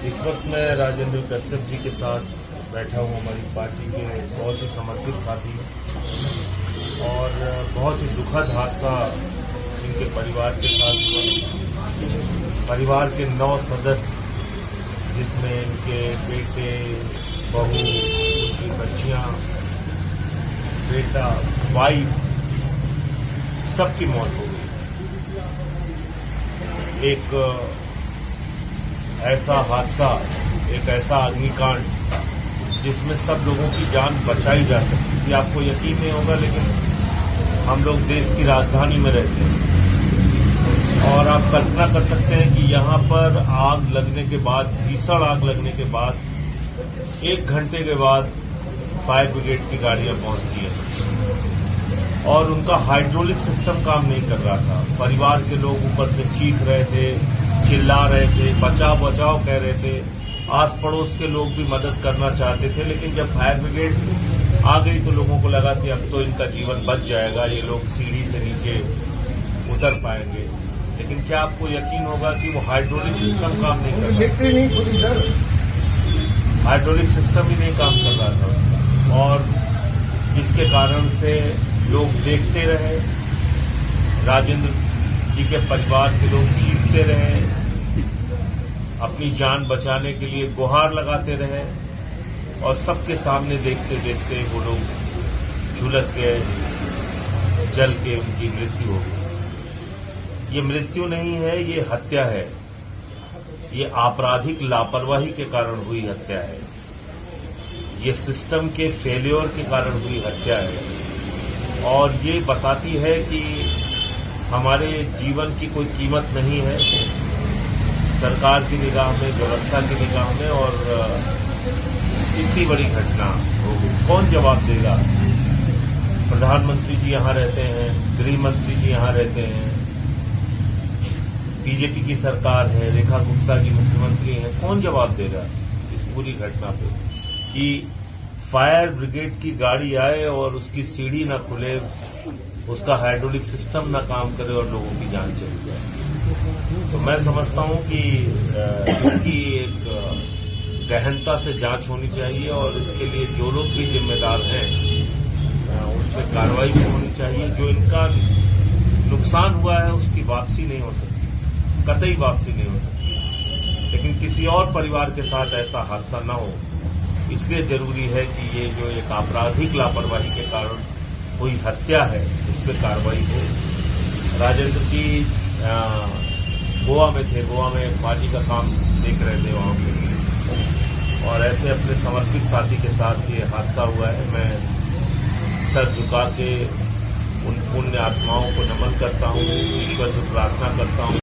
इस वक्त मैं राजेंद्र कश्यप जी के साथ बैठा हूँ, हमारी पार्टी के बहुत ही समर्पित साथी और बहुत ही दुखद हादसा इनके परिवार के साथ हुआ। परिवार के 9 सदस्य, जिसमें इनके बेटे, बहू, उनकी बच्चियां, बेटा, वाइफ, सबकी मौत हो गई। एक ऐसा हादसा, एक ऐसा अग्निकांड जिसमें सब लोगों की जान बचाई जा सकती थी। आपको यकीन नहीं होगा, लेकिन हम लोग देश की राजधानी में रहते हैं और आप कल्पना कर सकते हैं कि यहाँ पर आग लगने के बाद, भीषण आग लगने के बाद 1 घंटे के बाद फायर ब्रिगेड की गाड़ियां पहुंचती हैं और उनका हाइड्रोलिक सिस्टम काम नहीं कर रहा था। परिवार के लोग ऊपर से चीख रहे थे, चिल्ला रहे थे, बचाओ बचाओ कह रहे थे। आस पड़ोस के लोग भी मदद करना चाहते थे, लेकिन जब फायर ब्रिगेड आ गई तो लोगों को लगा कि अब तो इनका जीवन बच जाएगा, ये लोग सीढ़ी से नीचे उतर पाएंगे। लेकिन क्या आपको यकीन होगा कि वो हाइड्रोलिक सिस्टम काम नहीं कर रहा था। हाइड्रोलिक सिस्टम ही नहीं काम कर रहा था उसका, और जिसके कारण से लोग देखते रहे, राजेंद्र जी के परिवार के लोग चीखते रहे, अपनी जान बचाने के लिए गुहार लगाते रहे और सबके सामने देखते देखते वो लोग झुलस गए, जल के उनकी मृत्यु हो गई। ये मृत्यु नहीं है, ये हत्या है। ये आपराधिक लापरवाही के कारण हुई हत्या है। ये सिस्टम के फेल्योर के कारण हुई हत्या है और ये बताती है कि हमारे जीवन की कोई कीमत नहीं है सरकार की निगाह में, व्यवस्था की निगाह में। और इतनी बड़ी घटना होगी, कौन जवाब देगा? प्रधानमंत्री जी यहाँ रहते हैं, गृह मंत्री जी यहाँ रहते हैं, बीजेपी की सरकार है, रेखा गुप्ता जी मुख्यमंत्री हैं। कौन जवाब देगा इस पूरी घटना पे कि फायर ब्रिगेड की गाड़ी आए और उसकी सीढ़ी ना खुले, उसका हाइड्रोलिक सिस्टम ना काम करे और लोगों की जान चली जाए? तो मैं समझता हूं कि इसकी एक गहनता से जांच होनी चाहिए और इसके लिए जो लोग भी जिम्मेदार हैं उस पर कार्रवाई भी होनी चाहिए। जो इनका नुकसान हुआ है उसकी वापसी नहीं हो सकती, कतई वापसी नहीं हो सकती। लेकिन किसी और परिवार के साथ ऐसा हादसा न हो, इसलिए जरूरी है कि ये जो एक आपराधिक लापरवाही के कारण हुई हत्या है उस पर कार्रवाई हो। राजेंद्र जी गोवा में थे, गोवा में पार्टी का काम देख रहे थे वहां पे, और ऐसे अपने समर्पित साथी के साथ ये हादसा हुआ है। मैं सर झुका के उन पुण्य आत्माओं को नमन करता हूँ, ईश्वर से प्रार्थना करता हूँ।